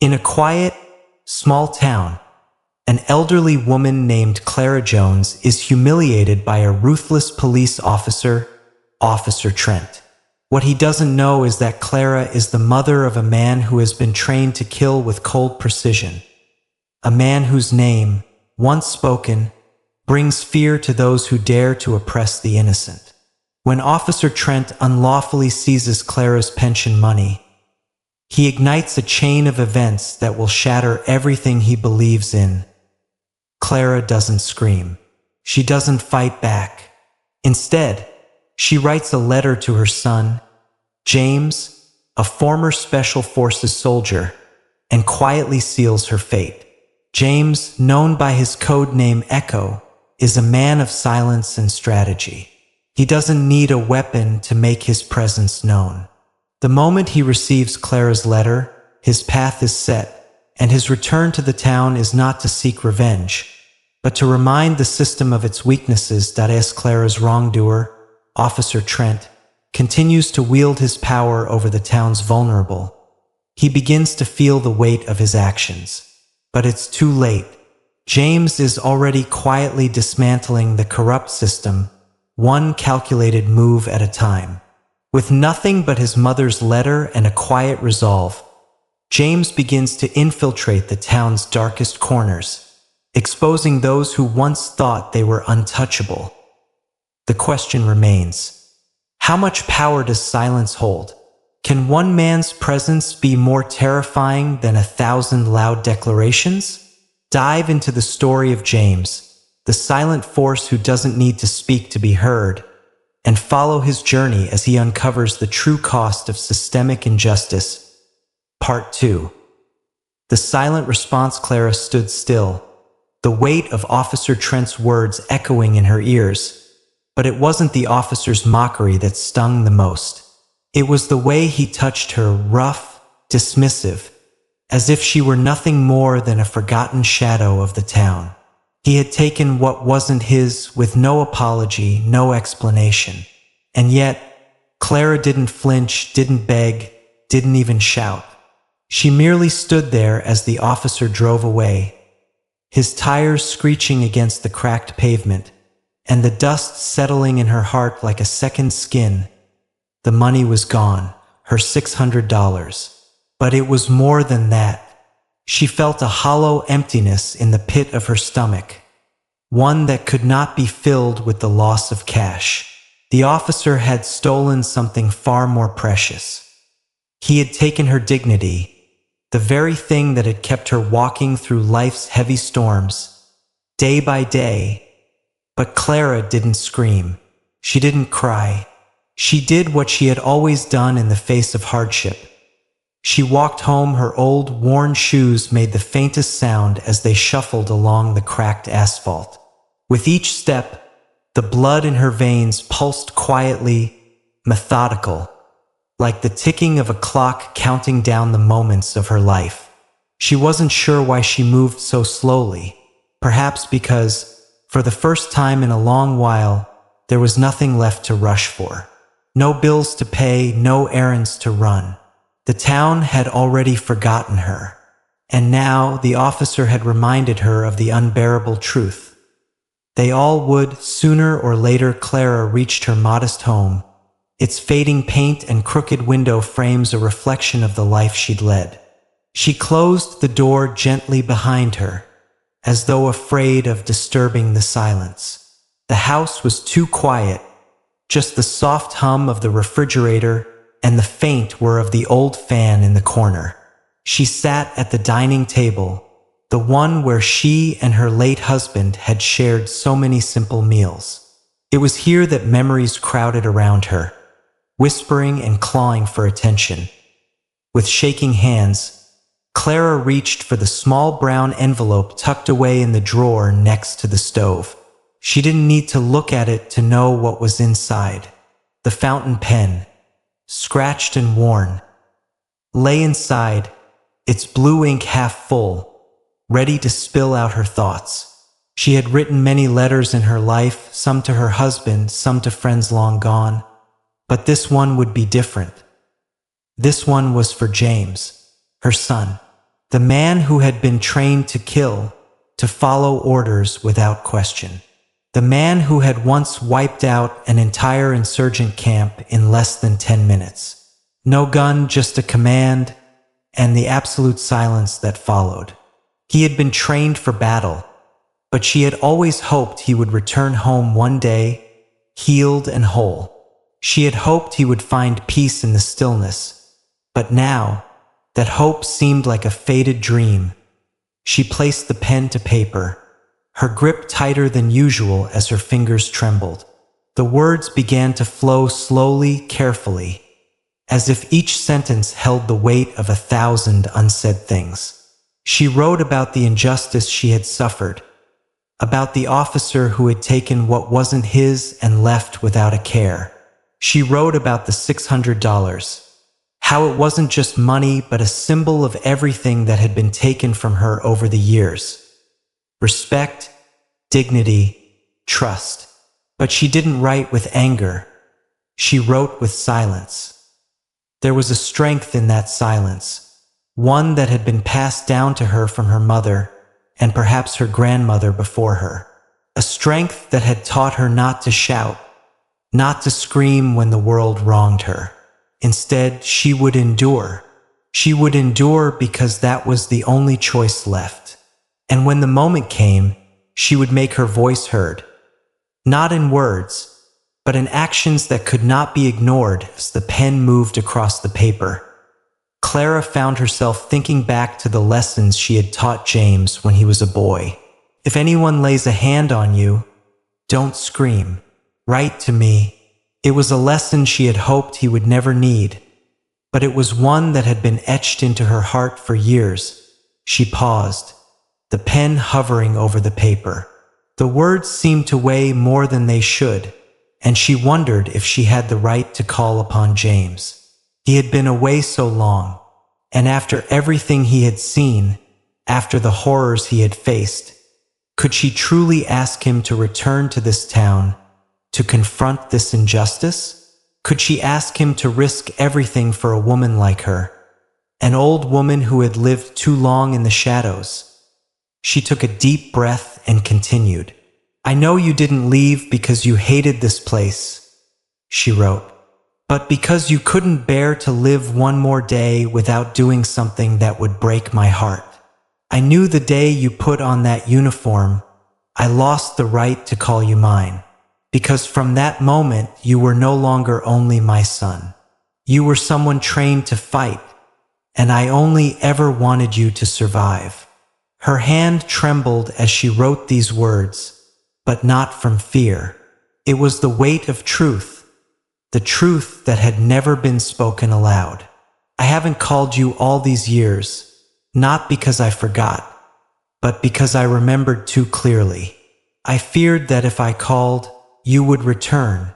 In a quiet, small town, an elderly woman named Clara Jones is humiliated by a ruthless police officer, Officer Trent. What he doesn't know is that Clara is the mother of a man who has been trained to kill with cold precision. A man whose name, once spoken, brings fear to those who dare to oppress the innocent. When Officer Trent unlawfully seizes Clara's pension money, he ignites a chain of events that will shatter everything he believes in. Clara doesn't scream. She doesn't fight back. Instead, she writes a letter to her son, James, a former Special Forces soldier, and quietly seals her fate. James, known by his code name Echo, is a man of silence and strategy. He doesn't need a weapon to make his presence known. The moment he receives Clara's letter, his path is set, and his return to the town is not to seek revenge, but to remind the system of its weaknesses. As Clara's wrongdoer, Officer Trent, continues to wield his power over the town's vulnerable, he begins to feel the weight of his actions. But it's too late. James is already quietly dismantling the corrupt system, one calculated move at a time. With nothing but his mother's letter and a quiet resolve, James begins to infiltrate the town's darkest corners, exposing those who once thought they were untouchable. The question remains, how much power does silence hold? Can one man's presence be more terrifying than 1,000 loud declarations? Dive into the story of James, the silent force who doesn't need to speak to be heard, and follow his journey as he uncovers the true cost of systemic injustice. Part 2. The silent response. Clara stood still, the weight of Officer Trent's words echoing in her ears. But it wasn't the officer's mockery that stung the most. It was the way he touched her, rough, dismissive, as if she were nothing more than a forgotten shadow of the town. He had taken what wasn't his with no apology, no explanation. And yet, Clara didn't flinch, didn't beg, didn't even shout. She merely stood there as the officer drove away, his tires screeching against the cracked pavement, and the dust settling in her heart like a second skin. The money was gone, her $600. But it was more than that. She felt a hollow emptiness in the pit of her stomach, one that could not be filled with the loss of cash. The officer had stolen something far more precious. He had taken her dignity, the very thing that had kept her walking through life's heavy storms, day by day. But Clara didn't scream. She didn't cry. She did what she had always done in the face of hardship. She walked home. Her old, worn shoes made the faintest sound as they shuffled along the cracked asphalt. With each step, the blood in her veins pulsed quietly, methodical, like the ticking of a clock counting down the moments of her life. She wasn't sure why she moved so slowly, perhaps because, for the first time in a long while, there was nothing left to rush for. No bills to pay, no errands to run. The town had already forgotten her, and now the officer had reminded her of the unbearable truth. They all would, sooner or later. Clara reached her modest home, its fading paint and crooked window frames a reflection of the life she'd led. She closed the door gently behind her, as though afraid of disturbing the silence. The house was too quiet, just the soft hum of the refrigerator and the faint whir of the old fan in the corner. She sat at the dining table, the one where she and her late husband had shared so many simple meals. It was here that memories crowded around her, whispering and clawing for attention. With shaking hands, Clara reached for the small brown envelope tucked away in the drawer next to the stove. She didn't need to look at it to know what was inside. The fountain pen, scratched and worn, lay inside, its blue ink half full, ready to spill out her thoughts. She had written many letters in her life, some to her husband, some to friends long gone. But this one would be different. This one was for James, her son. The man who had been trained to kill, to follow orders without question. The man who had once wiped out an entire insurgent camp in less than 10 minutes. No gun, just a command, and the absolute silence that followed. He had been trained for battle, but she had always hoped he would return home one day, healed and whole. She had hoped he would find peace in the stillness, but now, that hope seemed like a faded dream. She placed the pen to paper, her grip tighter than usual as her fingers trembled. The words began to flow slowly, carefully, as if each sentence held the weight of 1,000 unsaid things. She wrote about the injustice she had suffered, about the officer who had taken what wasn't his and left without a care. She wrote about the $600, how it wasn't just money but a symbol of everything that had been taken from her over the years. Respect, dignity, trust. But she didn't write with anger. She wrote with silence. There was a strength in that silence, one that had been passed down to her from her mother and perhaps her grandmother before her. A strength that had taught her not to shout, not to scream when the world wronged her. Instead, she would endure. She would endure because that was the only choice left. And when the moment came, she would make her voice heard. Not in words, but in actions that could not be ignored as the pen moved across the paper. Clara found herself thinking back to the lessons she had taught James when he was a boy. If anyone lays a hand on you, don't scream. Write to me. It was a lesson she had hoped he would never need, but it was one that had been etched into her heart for years. She paused, the pen hovering over the paper. The words seemed to weigh more than they should, and she wondered if she had the right to call upon James. He had been away so long, and after everything he had seen, after the horrors he had faced, could she truly ask him to return to this town, to confront this injustice? Could she ask him to risk everything for a woman like her, an old woman who had lived too long in the shadows? She took a deep breath and continued. I know you didn't leave because you hated this place, she wrote, but because you couldn't bear to live one more day without doing something that would break my heart. I knew the day you put on that uniform, I lost the right to call you mine, because from that moment you were no longer only my son. You were someone trained to fight, and I only ever wanted you to survive. Her hand trembled as she wrote these words, but not from fear. It was the weight of truth, the truth that had never been spoken aloud. I haven't called you all these years, not because I forgot, but because I remembered too clearly. I feared that if I called, you would return,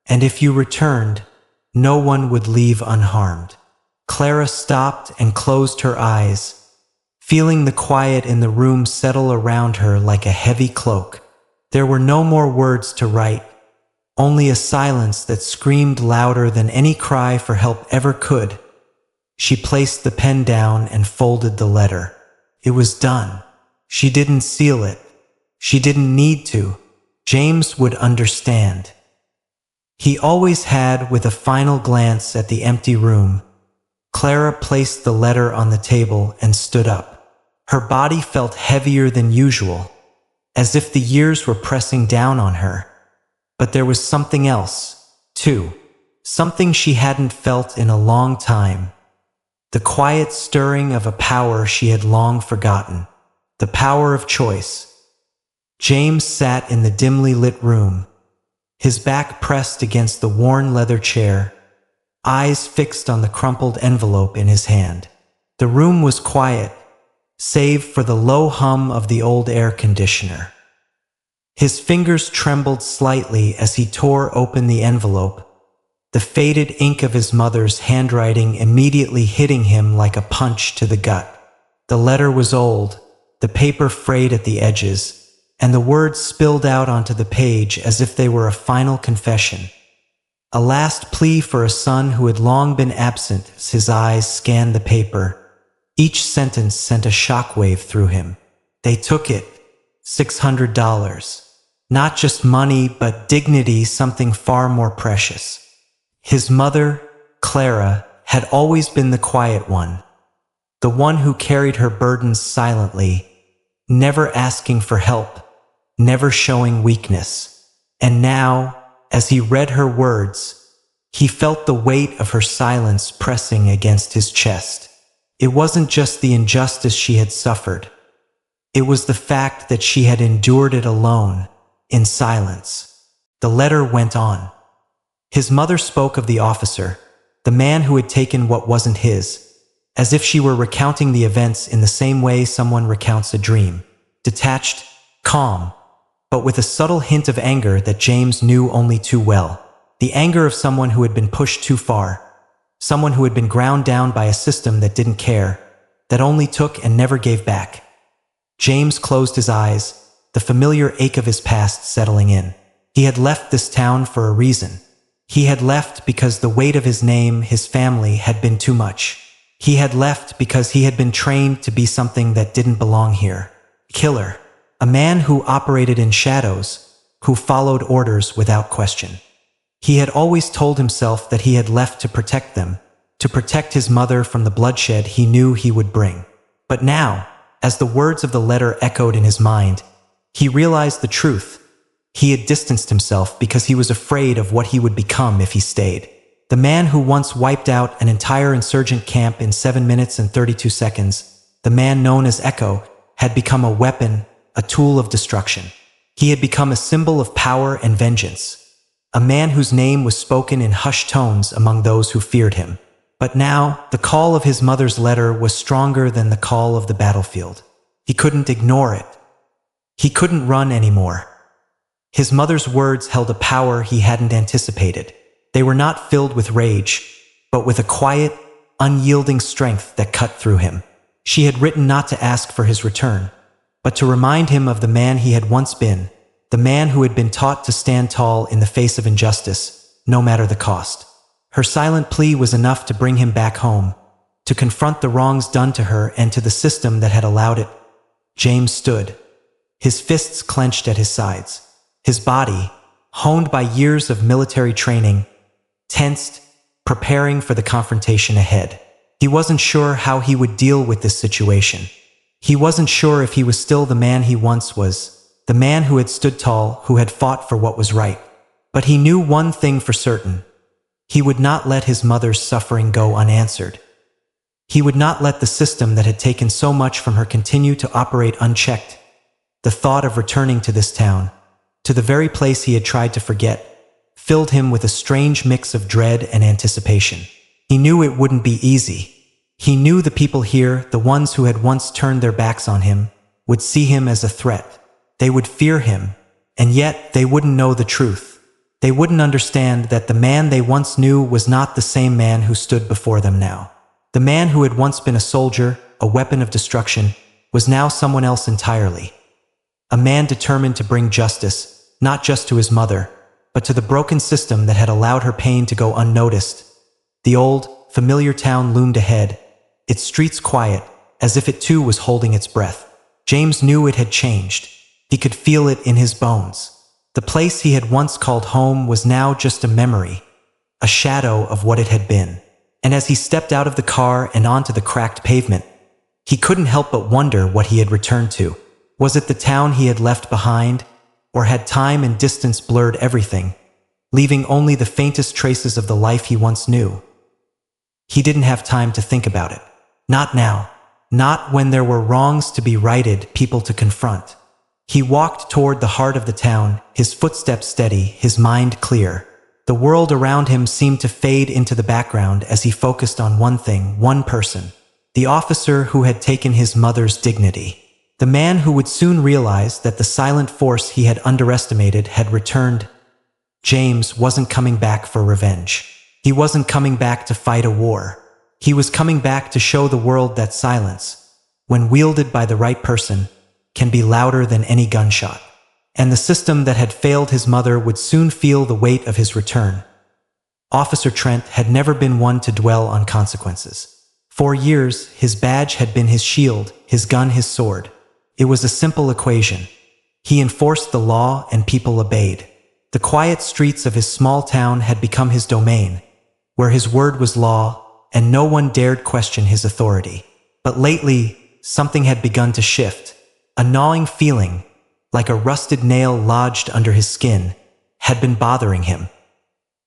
and if you returned, no one would leave unharmed. Clara stopped and closed her eyes, feeling the quiet in the room settle around her like a heavy cloak. There were no more words to write, only a silence that screamed louder than any cry for help ever could. She placed the pen down and folded the letter. It was done. She didn't seal it. She didn't need to. James would understand. He always had. With a final glance at the empty room, Clara placed the letter on the table and stood up. Her body felt heavier than usual, as if the years were pressing down on her. But there was something else, too. Something she hadn't felt in a long time. The quiet stirring of a power she had long forgotten. The power of choice. James sat in the dimly lit room, his back pressed against the worn leather chair, eyes fixed on the crumpled envelope in his hand. The room was quiet, save for the low hum of the old air conditioner. His fingers trembled slightly as he tore open the envelope, the faded ink of his mother's handwriting immediately hitting him like a punch to the gut. The letter was old, the paper frayed at the edges, and the words spilled out onto the page as if they were a final confession. A last plea for a son who had long been absent. As his eyes scanned the paper, Each sentence sent a shockwave through him. They took it. $600. Not just money, but dignity, something far more precious. His mother, Clara, had always been the quiet one, the one who carried her burdens silently, never asking for help, never showing weakness. And now, as he read her words, he felt the weight of her silence pressing against his chest. It wasn't just the injustice she had suffered. It was the fact that she had endured it alone, in silence. The letter went on. His mother spoke of the officer, the man who had taken what wasn't his, as if she were recounting the events in the same way someone recounts a dream. Detached, calm, but with a subtle hint of anger that James knew only too well. The anger of someone who had been pushed too far, someone who had been ground down by a system that didn't care, that only took and never gave back. James closed his eyes, the familiar ache of his past settling in. He had left this town for a reason. He had left because the weight of his name, his family, had been too much. He had left because he had been trained to be something that didn't belong here. Killer. A man who operated in shadows, who followed orders without question. He had always told himself that he had left to protect them, to protect his mother from the bloodshed he knew he would bring. But now, as the words of the letter echoed in his mind, he realized the truth. He had distanced himself because he was afraid of what he would become if he stayed. The man who once wiped out an entire insurgent camp in 7 minutes and 32 seconds, the man known as Echo, had become a weapon, a tool of destruction. He had become a symbol of power and vengeance. A man whose name was spoken in hushed tones among those who feared him. But now, the call of his mother's letter was stronger than the call of the battlefield. He couldn't ignore it. He couldn't run anymore. His mother's words held a power he hadn't anticipated. They were not filled with rage, but with a quiet, unyielding strength that cut through him. She had written not to ask for his return, but to remind him of the man he had once been, the man who had been taught to stand tall in the face of injustice, no matter the cost. Her silent plea was enough to bring him back home, to confront the wrongs done to her and to the system that had allowed it. James stood, his fists clenched at his sides, his body, honed by years of military training, tensed, preparing for the confrontation ahead. He wasn't sure how he would deal with this situation. He wasn't sure if he was still the man he once was, the man who had stood tall, who had fought for what was right. But he knew one thing for certain. He would not let his mother's suffering go unanswered. He would not let the system that had taken so much from her continue to operate unchecked. The thought of returning to this town, to the very place he had tried to forget, filled him with a strange mix of dread and anticipation. He knew it wouldn't be easy. He knew the people here, the ones who had once turned their backs on him, would see him as a threat. They would fear him, and yet they wouldn't know the truth. They wouldn't understand that the man they once knew was not the same man who stood before them now. The man who had once been a soldier, a weapon of destruction, was now someone else entirely. A man determined to bring justice, not just to his mother, but to the broken system that had allowed her pain to go unnoticed. The old, familiar town loomed ahead, its streets quiet, as if it too was holding its breath. James knew it had changed. He could feel it in his bones. The place he had once called home was now just a memory, a shadow of what it had been. And as he stepped out of the car and onto the cracked pavement, he couldn't help but wonder what he had returned to. Was it the town he had left behind, or had time and distance blurred everything, leaving only the faintest traces of the life he once knew? He didn't have time to think about it. Not now. Not when there were wrongs to be righted, people to confront. He walked toward the heart of the town, his footsteps steady, his mind clear. The world around him seemed to fade into the background as he focused on one thing, one person. The officer who had taken his mother's dignity. The man who would soon realize that the silent force he had underestimated had returned. James wasn't coming back for revenge. He wasn't coming back to fight a war. He was coming back to show the world that silence, when wielded by the right person, can be louder than any gunshot. And the system that had failed his mother would soon feel the weight of his return. Officer Trent had never been one to dwell on consequences. For years, his badge had been his shield, his gun his sword. It was a simple equation. He enforced the law and people obeyed. The quiet streets of his small town had become his domain, where his word was law and no one dared question his authority. But lately, something had begun to shift. A gnawing feeling, like a rusted nail lodged under his skin, had been bothering him.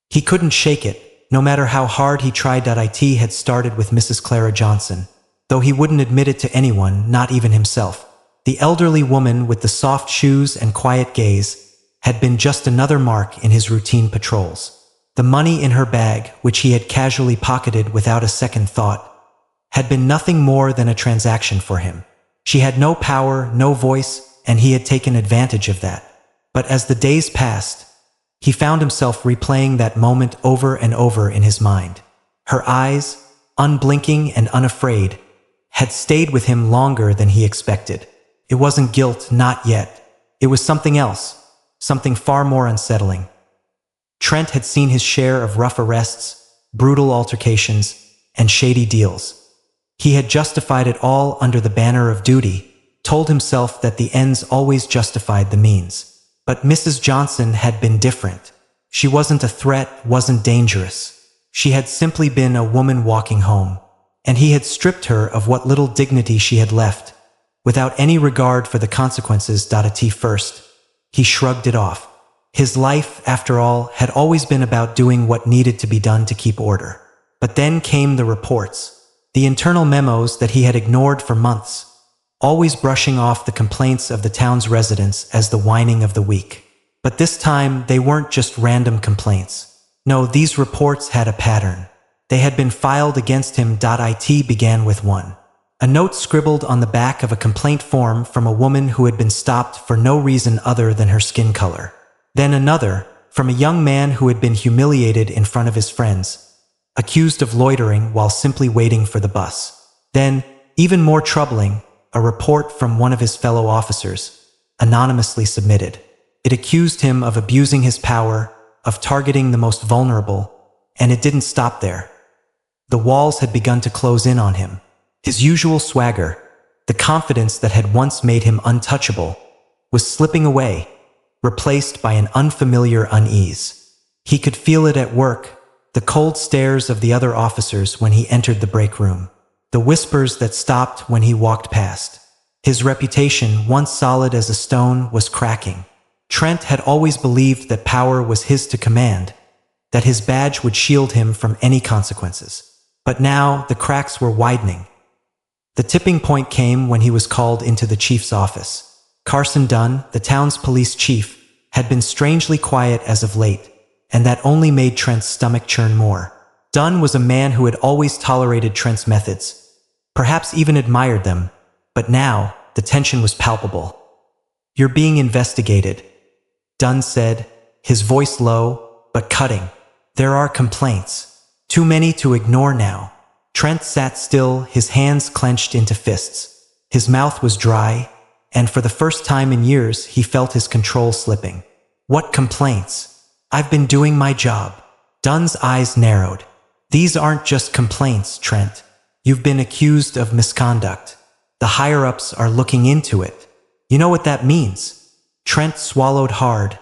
He couldn't shake it, no matter how hard he tried. It had started with Mrs. Clara Johnson, though he wouldn't admit it to anyone, not even himself. The elderly woman with the soft shoes and quiet gaze had been just another mark in his routine patrols. The money in her bag, which he had casually pocketed without a second thought, had been nothing more than a transaction for him. She had no power, no voice, and he had taken advantage of that. But as the days passed, he found himself replaying that moment over and over in his mind. Her eyes, unblinking and unafraid, had stayed with him longer than he expected. It wasn't guilt, not yet. It was something else, something far more unsettling. Trent had seen his share of rough arrests, brutal altercations, and shady deals. He had justified it all under the banner of duty, told himself that the ends always justified the means. But Mrs. Johnson had been different. She wasn't a threat, wasn't dangerous. She had simply been a woman walking home, and he had stripped her of what little dignity she had left, without any regard for the consequences. At first, he shrugged it off. His life, after all, had always been about doing what needed to be done to keep order. But then came the reports, the internal memos that he had ignored for months, always brushing off the complaints of the town's residents as the whining of the weak. But this time, they weren't just random complaints. No, these reports had a pattern. They had been filed against him. It began with one. A note scribbled on the back of a complaint form from a woman who had been stopped for no reason other than her skin color. Then another, from a young man who had been humiliated in front of his friends, accused of loitering while simply waiting for the bus. Then, even more troubling, a report from one of his fellow officers, anonymously submitted. It accused him of abusing his power, of targeting the most vulnerable, and it didn't stop there. The walls had begun to close in on him. His usual swagger, the confidence that had once made him untouchable, was slipping away, replaced by an unfamiliar unease. He could feel it at work, the cold stares of the other officers when he entered the break room, the whispers that stopped when he walked past. His reputation, once solid as a stone, was cracking. Trent had always believed that power was his to command, that his badge would shield him from any consequences. But now the cracks were widening. The tipping point came when he was called into the chief's office. Carson Dunn, the town's police chief, had been strangely quiet as of late, and that only made Trent's stomach churn more. Dunn was a man who had always tolerated Trent's methods, perhaps even admired them, but now the tension was palpable. "You're being investigated," Dunn said, his voice low but cutting. "There are complaints. Too many to ignore now." Trent sat still, his hands clenched into fists. His mouth was dry, and for the first time in years he felt his control slipping. "What complaints? I've been doing my job." Dunn's eyes narrowed. "These aren't just complaints, Trent. You've been accused of misconduct. The higher-ups are looking into it. You know what that means?" Trent swallowed hard,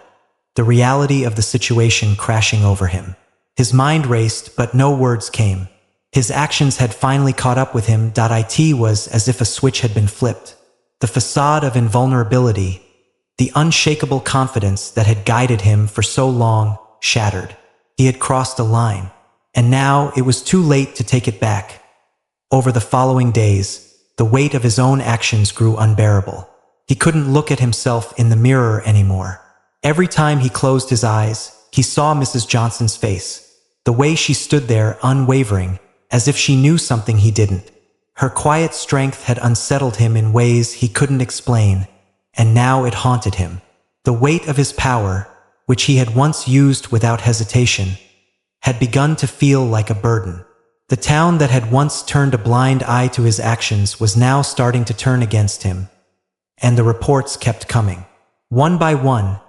the reality of the situation crashing over him. His mind raced, but no words came. His actions had finally caught up with him. It was as if a switch had been flipped. The facade of invulnerability, the unshakable confidence that had guided him for so long, shattered. He had crossed a line, and now it was too late to take it back. Over the following days, the weight of his own actions grew unbearable. He couldn't look at himself in the mirror anymore. Every time he closed his eyes, he saw Mrs. Johnson's face, the way she stood there unwavering, as if she knew something he didn't. Her quiet strength had unsettled him in ways he couldn't explain, and now it haunted him. The weight of his power, which he had once used without hesitation, had begun to feel like a burden. The town that had once turned a blind eye to his actions was now starting to turn against him, and the reports kept coming. One by one,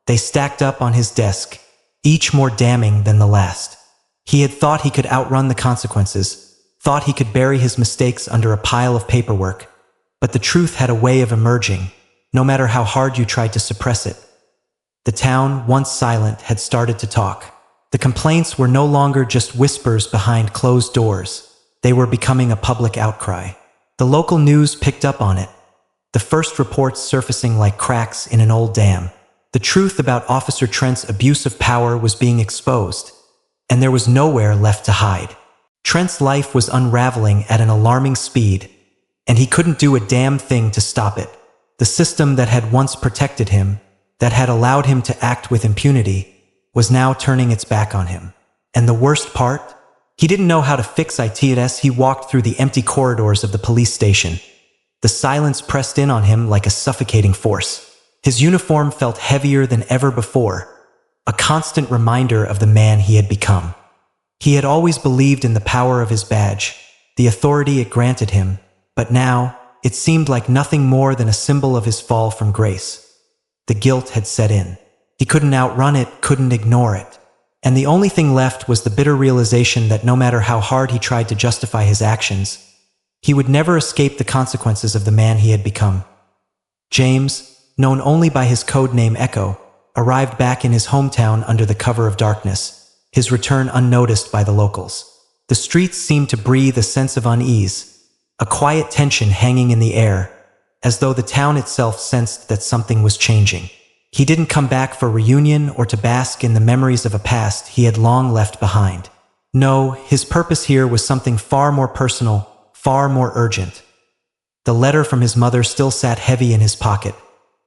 they stacked up on his desk, each more damning than the last. He had thought he could outrun the consequences, thought he could bury his mistakes under a pile of paperwork, but the truth had a way of emerging, no matter how hard you tried to suppress it. The town, once silent, had started to talk. The complaints were no longer just whispers behind closed doors. They were becoming a public outcry. The local news picked up on it, the first reports surfacing like cracks in an old dam. The truth about Officer Trent's abuse of power was being exposed, and there was nowhere left to hide. Trent's life was unraveling at an alarming speed, and he couldn't do a damn thing to stop it. The system that had once protected him, that had allowed him to act with impunity, was now turning its back on him. And the worst part? He didn't know how to fix it as he walked through the empty corridors of the police station. The silence pressed in on him like a suffocating force. His uniform felt heavier than ever before, a constant reminder of the man he had become. He had always believed in the power of his badge, the authority it granted him, but now it seemed like nothing more than a symbol of his fall from grace. The guilt had set in. He couldn't outrun it, couldn't ignore it. And the only thing left was the bitter realization that no matter how hard he tried to justify his actions, he would never escape the consequences of the man he had become. James, known only by his code name Echo, arrived back in his hometown under the cover of darkness, his return unnoticed by the locals. The streets seemed to breathe a sense of unease, a quiet tension hanging in the air, as though the town itself sensed that something was changing. He didn't come back for reunion or to bask in the memories of a past he had long left behind. No, his purpose here was something far more personal, far more urgent. The letter from his mother still sat heavy in his pocket,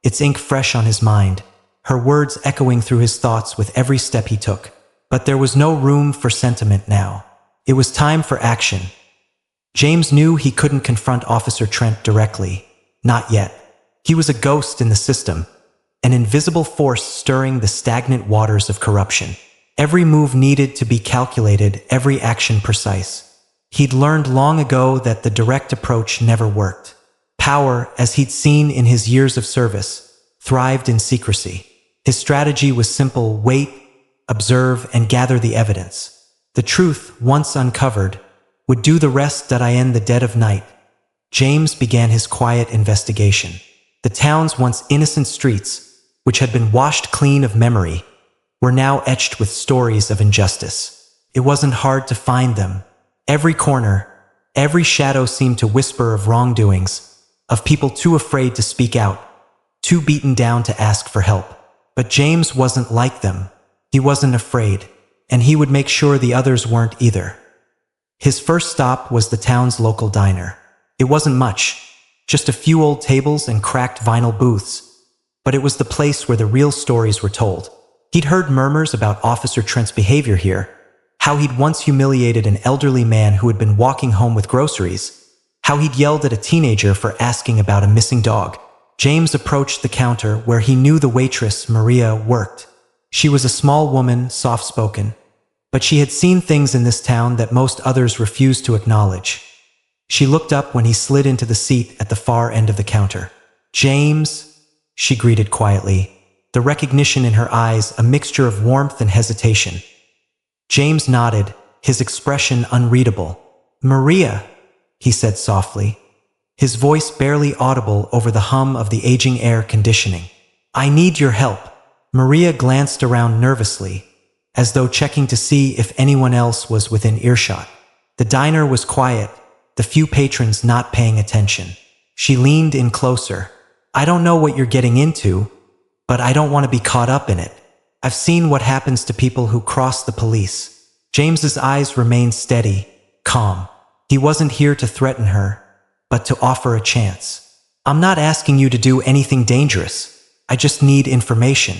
its ink fresh on his mind, her words echoing through his thoughts with every step he took. But there was no room for sentiment now. It was time for action. James knew he couldn't confront Officer Trent directly. Not yet. He was a ghost in the system, an invisible force stirring the stagnant waters of corruption. Every move needed to be calculated, every action precise. He'd learned long ago that the direct approach never worked. Power, as he'd seen in his years of service, thrived in secrecy. His strategy was simple: wait, observe, and gather the evidence. The truth, once uncovered, would do the rest in the dead of night. James began his quiet investigation. The town's once innocent streets, which had been washed clean of memory, were now etched with stories of injustice. It wasn't hard to find them. Every corner, every shadow seemed to whisper of wrongdoings, of people too afraid to speak out, too beaten down to ask for help. But James wasn't like them. He wasn't afraid, and he would make sure the others weren't either. His first stop was the town's local diner. It wasn't much, just a few old tables and cracked vinyl booths, but it was the place where the real stories were told. He'd heard murmurs about Officer Trent's behavior here, how he'd once humiliated an elderly man who had been walking home with groceries, how he'd yelled at a teenager for asking about a missing dog. James approached the counter where he knew the waitress, Maria, worked. She was a small woman, soft-spoken, but she had seen things in this town that most others refused to acknowledge. She looked up when he slid into the seat at the far end of the counter. "James," she greeted quietly, the recognition in her eyes a mixture of warmth and hesitation. James nodded, his expression unreadable. "Maria," he said softly, his voice barely audible over the hum of the aging air conditioning. "I need your help." Maria glanced around nervously, as though checking to see if anyone else was within earshot. The diner was quiet, the few patrons not paying attention. She leaned in closer. "I don't know what you're getting into, but I don't want to be caught up in it. I've seen what happens to people who cross the police." James's eyes remained steady, calm. He wasn't here to threaten her, but to offer a chance. "I'm not asking you to do anything dangerous. I just need information.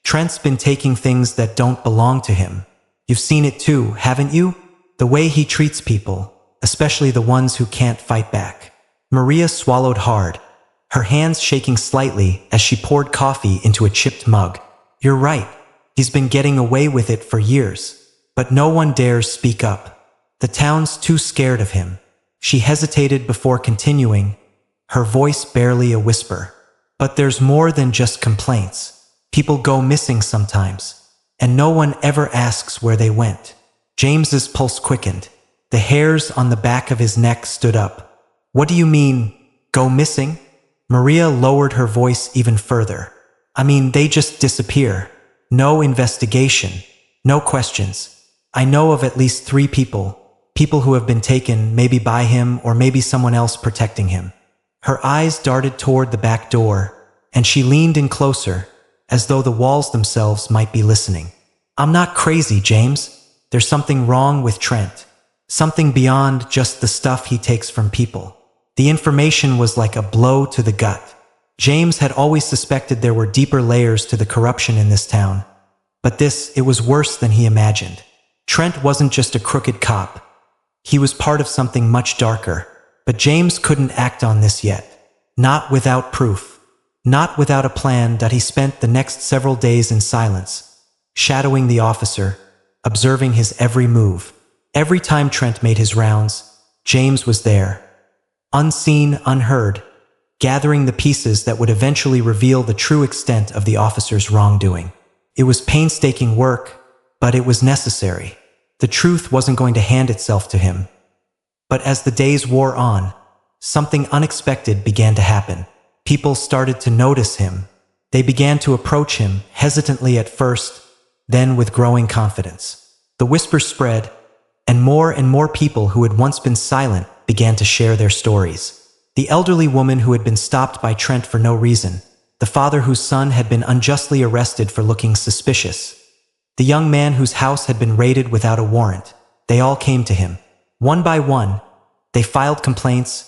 Trent's been taking things that don't belong to him. You've seen it too, haven't you? The way he treats people, especially the ones who can't fight back." Maria swallowed hard, her hands shaking slightly as she poured coffee into a chipped mug. "You're right. He's been getting away with it for years, but no one dares speak up. The town's too scared of him." She hesitated before continuing, her voice barely a whisper. "But there's more than just complaints. People go missing sometimes, and no one ever asks where they went." James's pulse quickened. The hairs on the back of his neck stood up. "What do you mean, go missing?" Maria lowered her voice even further. "I mean, they just disappear. No investigation. No questions. I know of at least 3 people who have been taken, maybe by him or maybe someone else protecting him." Her eyes darted toward the back door, and she leaned in closer, as though the walls themselves might be listening. "I'm not crazy, James. There's something wrong with Trent. Something beyond just the stuff he takes from people." The information was like a blow to the gut. James had always suspected there were deeper layers to the corruption in this town. But it was worse than he imagined. Trent wasn't just a crooked cop. He was part of something much darker. But James couldn't act on this yet. Not without proof. Not without a plan that he spent the next several days in silence, shadowing the officer, observing his every move. Every time Trent made his rounds, James was there. Unseen, unheard, gathering the pieces that would eventually reveal the true extent of the officer's wrongdoing. It was painstaking work, but it was necessary. The truth wasn't going to hand itself to him. But as the days wore on, something unexpected began to happen. People started to notice him. They began to approach him, hesitantly at first, then with growing confidence. The whispers spread, and more people who had once been silent began to share their stories. The elderly woman who had been stopped by Trent for no reason, the father whose son had been unjustly arrested for looking suspicious, the young man whose house had been raided without a warrant. They all came to him. One by one, they filed complaints,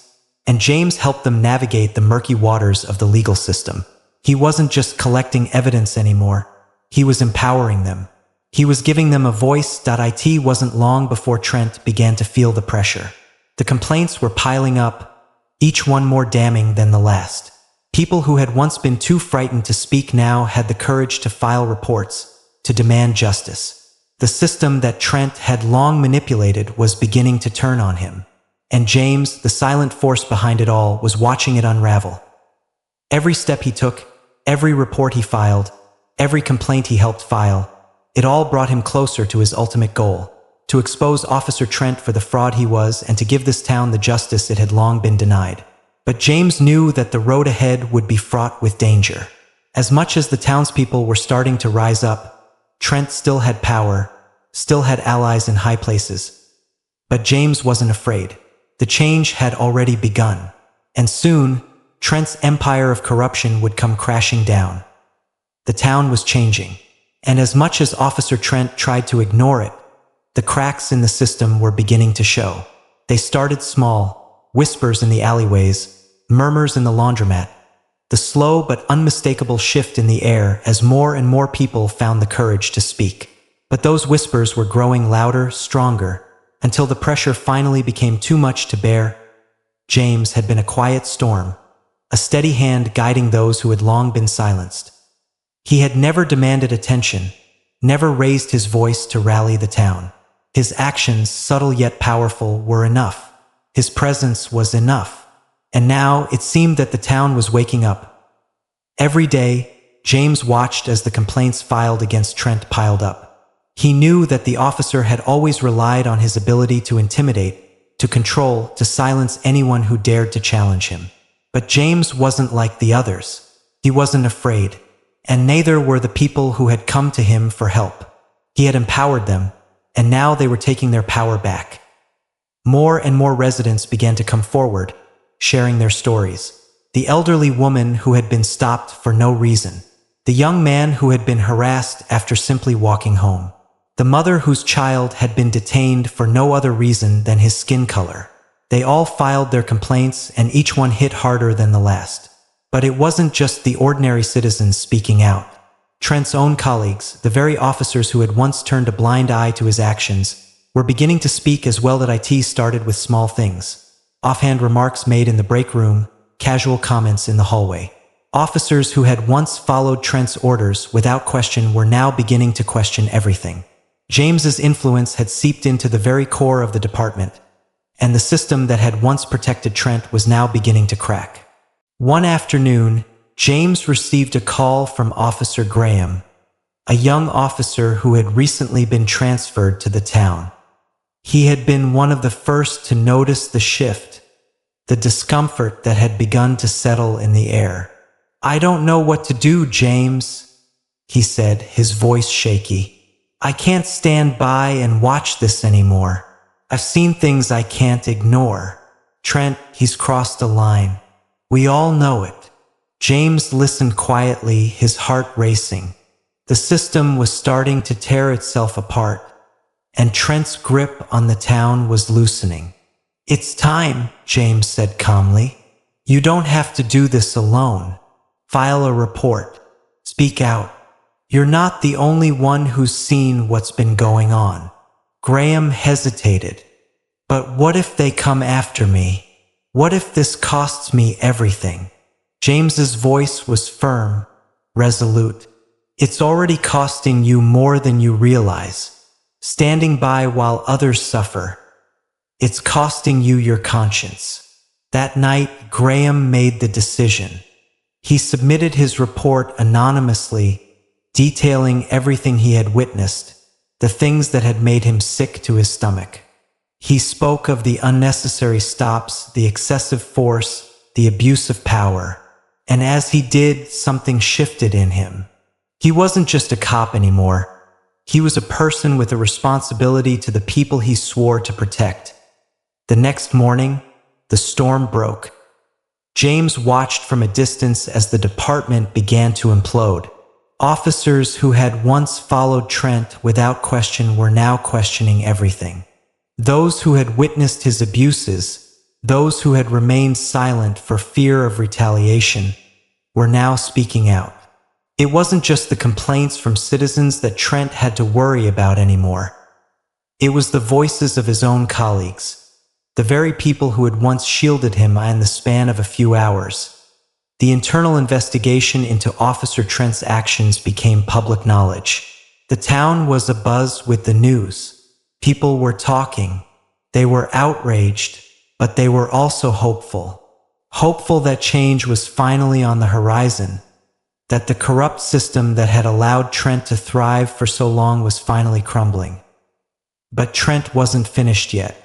and James helped them navigate the murky waters of the legal system. He wasn't just collecting evidence anymore. He was empowering them. He was giving them a voice. It wasn't long before Trent began to feel the pressure. The complaints were piling up, each one more damning than the last. People who had once been too frightened to speak now had the courage to file reports, to demand justice. The system that Trent had long manipulated was beginning to turn on him. And James, the silent force behind it all, was watching it unravel. Every step he took, every report he filed, every complaint he helped file, it all brought him closer to his ultimate goal: to expose Officer Trent for the fraud he was and to give this town the justice it had long been denied. But James knew that the road ahead would be fraught with danger. As much as the townspeople were starting to rise up, Trent still had power, still had allies in high places. But James wasn't afraid. The change had already begun. And soon, Trent's empire of corruption would come crashing down. The town was changing. And as much as Officer Trent tried to ignore it, the cracks in the system were beginning to show. They started small, whispers in the alleyways, murmurs in the laundromat, the slow but unmistakable shift in the air as more and more people found the courage to speak. But those whispers were growing louder, stronger, until the pressure finally became too much to bear. James had been a quiet storm, a steady hand guiding those who had long been silenced. He had never demanded attention, never raised his voice to rally the town. His actions, subtle yet powerful, were enough. His presence was enough. And now it seemed that the town was waking up. Every day, James watched as the complaints filed against Trent piled up. He knew that the officer had always relied on his ability to intimidate, to control, to silence anyone who dared to challenge him. But James wasn't like the others. He wasn't afraid, and neither were the people who had come to him for help. He had empowered them, and now they were taking their power back. More and more residents began to come forward, sharing their stories. The elderly woman who had been stopped for no reason. The young man who had been harassed after simply walking home. The mother whose child had been detained for no other reason than his skin color. They all filed their complaints, and each one hit harder than the last. But it wasn't just the ordinary citizens speaking out. Trent's own colleagues, the very officers who had once turned a blind eye to his actions, were beginning to speak as well. It started with small things. Offhand remarks made in the break room, casual comments in the hallway. Officers who had once followed Trent's orders without question were now beginning to question everything. James's influence had seeped into the very core of the department, and the system that had once protected Trent was now beginning to crack. One afternoon, James received a call from Officer Graham, a young officer who had recently been transferred to the town. He had been one of the first to notice the shift, the discomfort that had begun to settle in the air. "I don't know what to do, James," he said, his voice shaky. "I can't stand by and watch this anymore. I've seen things I can't ignore." "Trent, he's crossed a line. We all know it." James listened quietly, his heart racing. The system was starting to tear itself apart, and Trent's grip on the town was loosening. "It's time," James said calmly. "You don't have to do this alone. File a report. Speak out. You're not the only one who's seen what's been going on." Graham hesitated. "But what if they come after me? What if this costs me everything?" James's voice was firm, resolute. "It's already costing you more than you realize. Standing by while others suffer. It's costing you your conscience." That night, Graham made the decision. He submitted his report anonymously, detailing everything he had witnessed, the things that had made him sick to his stomach. He spoke of the unnecessary stops, the excessive force, the abuse of power. And as he did, something shifted in him. He wasn't just a cop anymore. He was a person with a responsibility to the people he swore to protect. The next morning, the storm broke. James watched from a distance as the department began to implode. Officers who had once followed Trent without question were now questioning everything. Those who had witnessed his abuses, those who had remained silent for fear of retaliation, were now speaking out. It wasn't just the complaints from citizens that Trent had to worry about anymore. It was the voices of his own colleagues, the very people who had once shielded him in the span of a few hours. The internal investigation into Officer Trent's actions became public knowledge. The town was abuzz with the news. People were talking. They were outraged, but they were also hopeful. Hopeful that change was finally on the horizon, that the corrupt system that had allowed Trent to thrive for so long was finally crumbling. But Trent wasn't finished yet.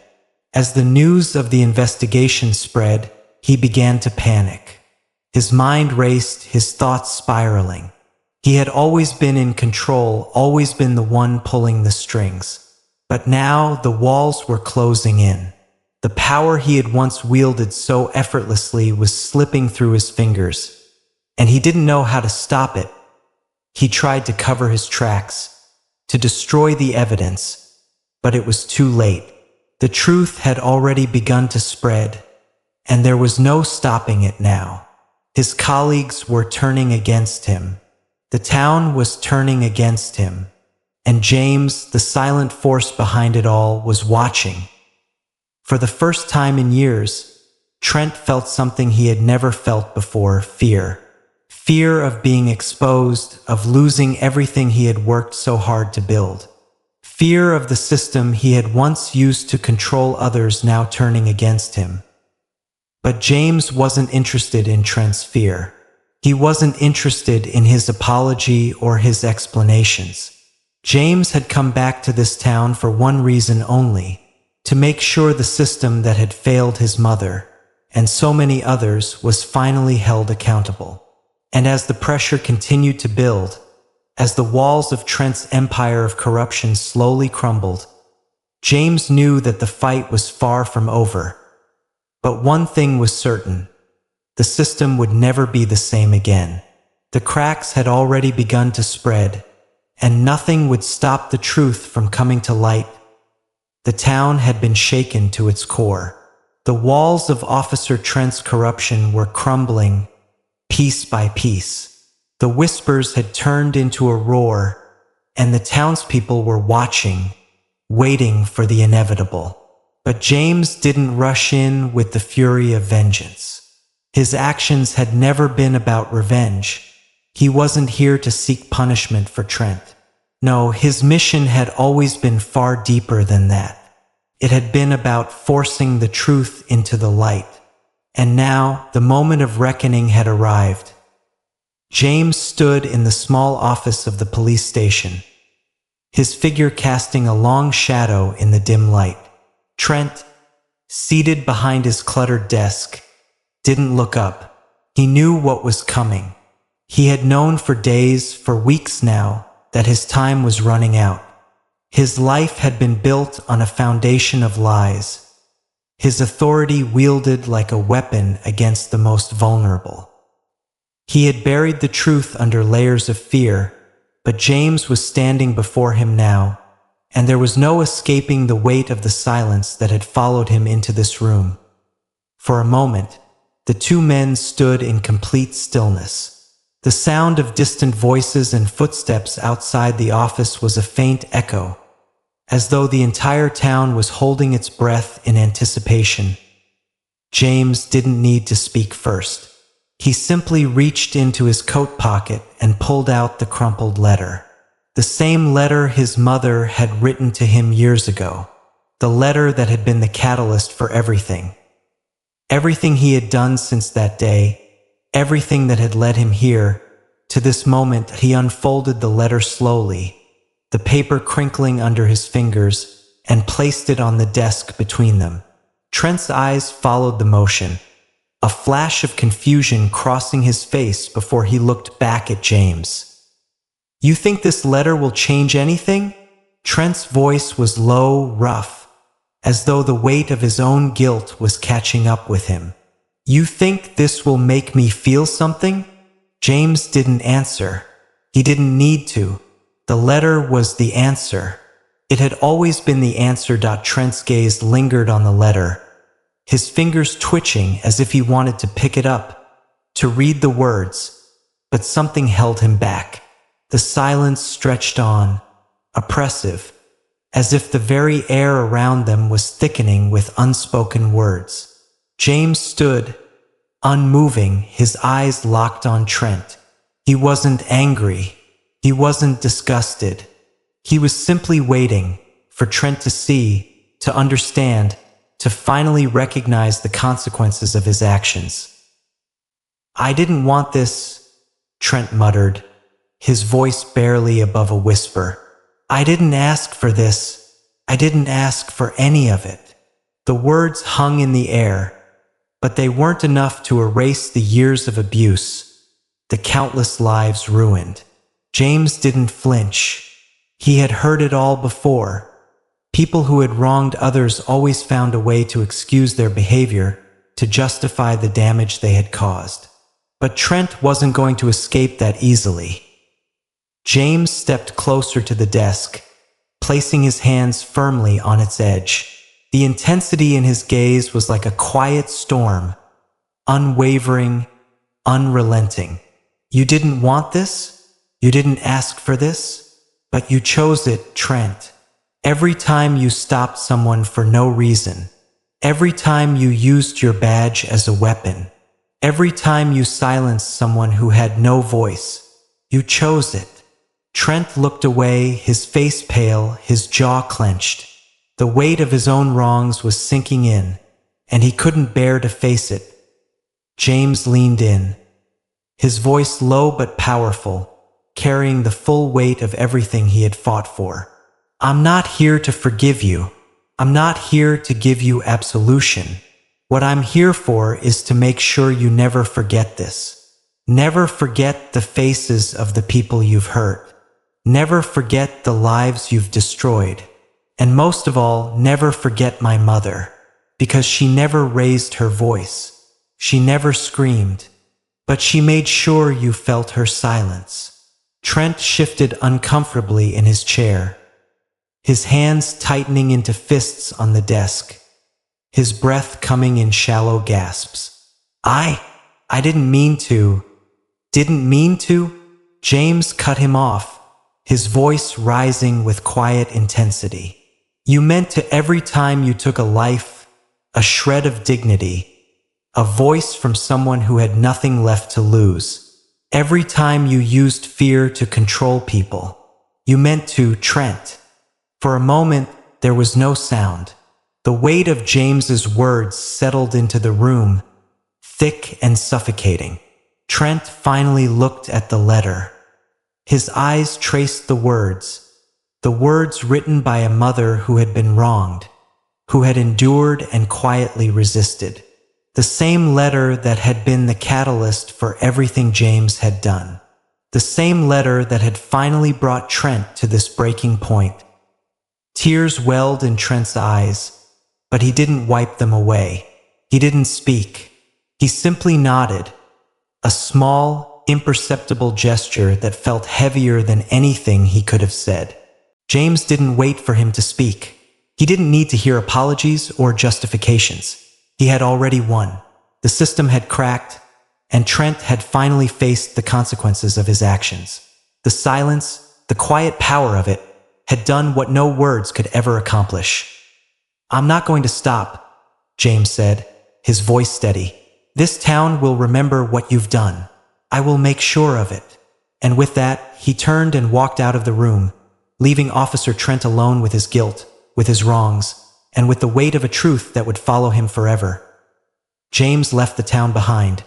As the news of the investigation spread, he began to panic. His mind raced, his thoughts spiraling. He had always been in control, always been the one pulling the strings. But now the walls were closing in. The power he had once wielded so effortlessly was slipping through his fingers, and he didn't know how to stop it. He tried to cover his tracks, to destroy the evidence, but it was too late. The truth had already begun to spread, and there was no stopping it now. His colleagues were turning against him. The town was turning against him. And James, the silent force behind it all, was watching. For the first time in years, Trent felt something he had never felt before: fear. Fear of being exposed, of losing everything he had worked so hard to build. Fear of the system he had once used to control others now turning against him. But James wasn't interested in Trent's fear. He wasn't interested in his apology or his explanations. James had come back to this town for one reason only: to make sure the system that had failed his mother, and so many others, was finally held accountable. And as the pressure continued to build, as the walls of Trent's empire of corruption slowly crumbled, James knew that the fight was far from over. But one thing was certain: the system would never be the same again. The cracks had already begun to spread, and nothing would stop the truth from coming to light. The town had been shaken to its core. The walls of Officer Trent's corruption were crumbling, piece by piece. The whispers had turned into a roar, and the townspeople were watching, waiting for the inevitable. But James didn't rush in with the fury of vengeance. His actions had never been about revenge. He wasn't here to seek punishment for Trent. No, his mission had always been far deeper than that. It had been about forcing the truth into the light. And now, the moment of reckoning had arrived. James stood in the small office of the police station, his figure casting a long shadow in the dim light. Trent, seated behind his cluttered desk, didn't look up. He knew what was coming. He had known for days, for weeks now, that his time was running out. His life had been built on a foundation of lies, his authority wielded like a weapon against the most vulnerable. He had buried the truth under layers of fear, but James was standing before him now, and there was no escaping the weight of the silence that had followed him into this room. For a moment, the two men stood in complete stillness. The sound of distant voices and footsteps outside the office was a faint echo, as though the entire town was holding its breath in anticipation. James didn't need to speak first. He simply reached into his coat pocket and pulled out the crumpled letter. The same letter his mother had written to him years ago. The letter that had been the catalyst for everything. Everything he had done since that day, everything that had led him here, to this moment. He unfolded the letter slowly, the paper crinkling under his fingers, and placed it on the desk between them. Trent's eyes followed the motion, a flash of confusion crossing his face before he looked back at James. "You think this letter will change anything?" Trent's voice was low, rough, as though the weight of his own guilt was catching up with him. "You think this will make me feel something?" James didn't answer. He didn't need to. The letter was the answer. It had always been the answer. Trent's gaze lingered on the letter, his fingers twitching as if he wanted to pick it up, to read the words, but something held him back. The silence stretched on, oppressive, as if the very air around them was thickening with unspoken words. James stood, unmoving, his eyes locked on Trent. He wasn't angry. He wasn't disgusted. He was simply waiting for Trent to see, to understand, to finally recognize the consequences of his actions. "I didn't want this," Trent muttered, his voice barely above a whisper. "I didn't ask for this. I didn't ask for any of it." The words hung in the air, but they weren't enough to erase the years of abuse, the countless lives ruined. James didn't flinch. He had heard it all before. People who had wronged others always found a way to excuse their behavior, to justify the damage they had caused. But Trent wasn't going to escape that easily. James stepped closer to the desk, placing his hands firmly on its edge. The intensity in his gaze was like a quiet storm, unwavering, unrelenting. "You didn't want this? You didn't ask for this? But you chose it, Trent. Every time you stopped someone for no reason, every time you used your badge as a weapon, every time you silenced someone who had no voice, you chose it." Trent looked away, his face pale, his jaw clenched. The weight of his own wrongs was sinking in, and he couldn't bear to face it. James leaned in, his voice low but powerful, carrying the full weight of everything he had fought for. "I'm not here to forgive you. I'm not here to give you absolution. What I'm here for is to make sure you never forget this. Never forget the faces of the people you've hurt. Never forget the lives you've destroyed. And most of all, never forget my mother, because she never raised her voice. She never screamed, but she made sure you felt her silence." Trent shifted uncomfortably in his chair, his hands tightening into fists on the desk, his breath coming in shallow gasps. I didn't mean to. Didn't mean to?" James cut him off, his voice rising with quiet intensity. "You meant to every time you took a life, a shred of dignity, a voice from someone who had nothing left to lose. Every time you used fear to control people. You meant to, Trent." For a moment, there was no sound. The weight of James's words settled into the room, thick and suffocating. Trent finally looked at the letter. His eyes traced the words written by a mother who had been wronged, who had endured and quietly resisted. The same letter that had been the catalyst for everything James had done. The same letter that had finally brought Trent to this breaking point. Tears welled in Trent's eyes, but he didn't wipe them away. He didn't speak. He simply nodded, a small, imperceptible gesture that felt heavier than anything he could have said. James didn't wait for him to speak. He didn't need to hear apologies or justifications. He had already won. The system had cracked, and Trent had finally faced the consequences of his actions. The silence, the quiet power of it, had done what no words could ever accomplish. "I'm not going to stop," James said, his voice steady. "This town will remember what you've done. I will make sure of it." And with that, he turned and walked out of the room, leaving Officer Trent alone with his guilt, with his wrongs, and with the weight of a truth that would follow him forever. James left the town behind,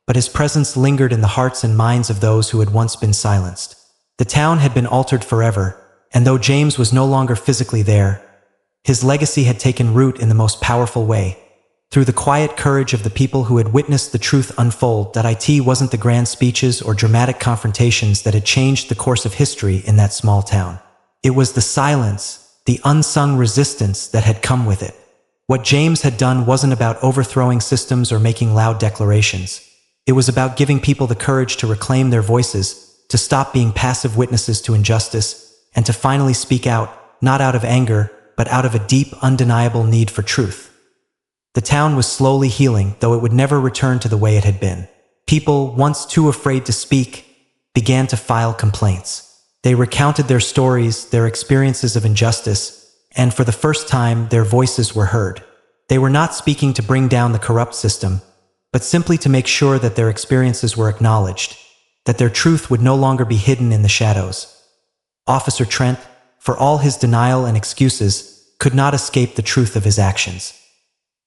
but his presence lingered in the hearts and minds of those who had once been silenced. The town had been altered forever, and though James was no longer physically there, his legacy had taken root in the most powerful way, through the quiet courage of the people who had witnessed the truth unfold. That it wasn't the grand speeches or dramatic confrontations that had changed the course of history in that small town. It was the silence, the unsung resistance that had come with it. What James had done wasn't about overthrowing systems or making loud declarations. It was about giving people the courage to reclaim their voices, to stop being passive witnesses to injustice, and to finally speak out, not out of anger, but out of a deep, undeniable need for truth. The town was slowly healing, though it would never return to the way it had been. People, once too afraid to speak, began to file complaints. They recounted their stories, their experiences of injustice, and for the first time, their voices were heard. They were not speaking to bring down the corrupt system, but simply to make sure that their experiences were acknowledged, that their truth would no longer be hidden in the shadows. Officer Trent, for all his denial and excuses, could not escape the truth of his actions.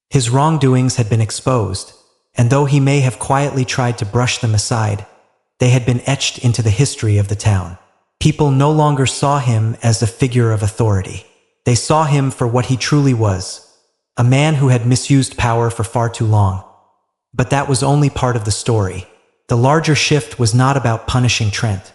His wrongdoings had been exposed, and though he may have quietly tried to brush them aside, they had been etched into the history of the town. People no longer saw him as a figure of authority. They saw him for what he truly was, a man who had misused power for far too long. But that was only part of the story. The larger shift was not about punishing Trent.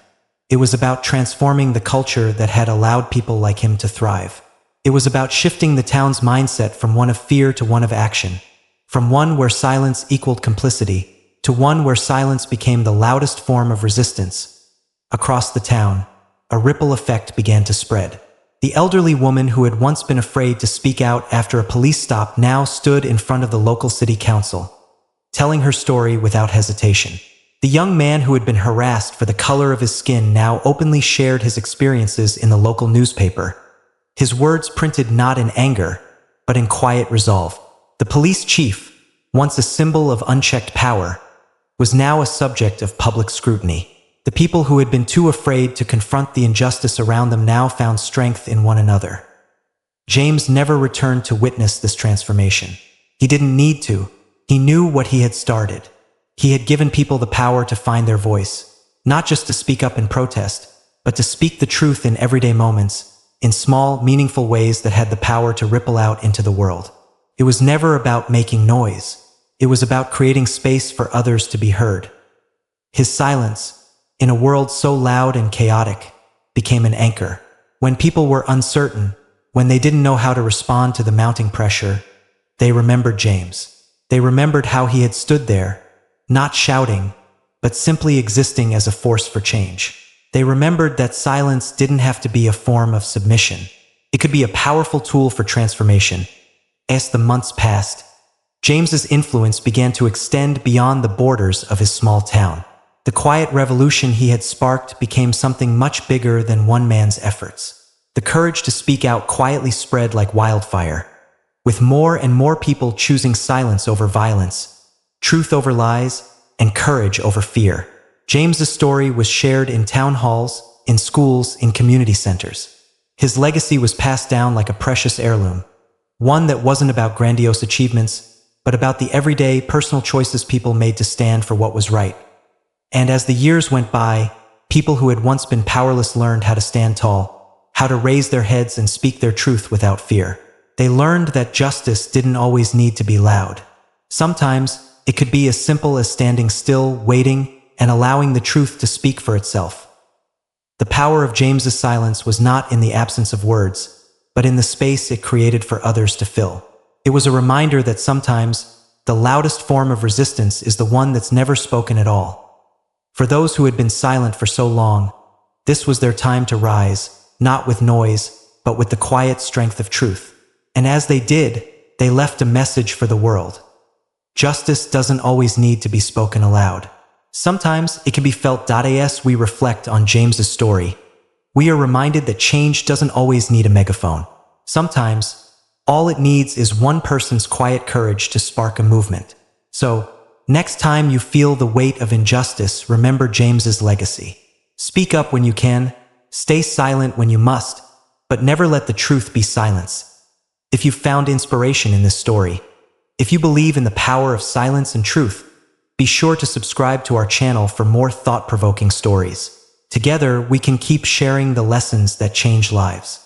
It was about transforming the culture that had allowed people like him to thrive. It was about shifting the town's mindset from one of fear to one of action, from one where silence equaled complicity, to one where silence became the loudest form of resistance. Across the town, a ripple effect began to spread. The elderly woman who had once been afraid to speak out after a police stop now stood in front of the local city council, telling her story without hesitation. The young man who had been harassed for the color of his skin now openly shared his experiences in the local newspaper, his words printed not in anger, but in quiet resolve. The police chief, once a symbol of unchecked power, was now a subject of public scrutiny. The people who had been too afraid to confront the injustice around them now found strength in one another. James never returned to witness this transformation. He didn't need to. He knew what he had started. He had given people the power to find their voice, not just to speak up in protest, but to speak the truth in everyday moments, in small, meaningful ways that had the power to ripple out into the world. It was never about making noise. It was about creating space for others to be heard. His silence, in a world so loud and chaotic, became an anchor. When people were uncertain, when they didn't know how to respond to the mounting pressure, they remembered James. They remembered how he had stood there, not shouting, but simply existing as a force for change. They remembered that silence didn't have to be a form of submission. It could be a powerful tool for transformation. As the months passed, James's influence began to extend beyond the borders of his small town. The quiet revolution he had sparked became something much bigger than one man's efforts. The courage to speak out quietly spread like wildfire, with more and more people choosing silence over violence, truth over lies, and courage over fear. James's story was shared in town halls, in schools, in community centers. His legacy was passed down like a precious heirloom, one that wasn't about grandiose achievements, but about the everyday, personal choices people made to stand for what was right. And as the years went by, people who had once been powerless learned how to stand tall, how to raise their heads and speak their truth without fear. they learned that justice didn't always need to be loud. Sometimes, it could be as simple as standing still, waiting, and allowing the truth to speak for itself. The power of James's silence was not in the absence of words, but in the space it created for others to fill. It was a reminder that sometimes, the loudest form of resistance is the one that's never spoken at all. For those who had been silent for so long, this was their time to rise, not with noise, but with the quiet strength of truth. And as they did, they left a message for the world. Justice doesn't always need to be spoken aloud. Sometimes it can be felt. As we reflect on James's story, we are reminded that change doesn't always need a megaphone. Sometimes, all it needs is one person's quiet courage to spark a movement. So, next time you feel the weight of injustice, remember James's legacy. Speak up when you can, stay silent when you must, but never let the truth be silence. If you found inspiration in this story, if you believe in the power of silence and truth, be sure to subscribe to our channel for more thought-provoking stories. Together, we can keep sharing the lessons that change lives.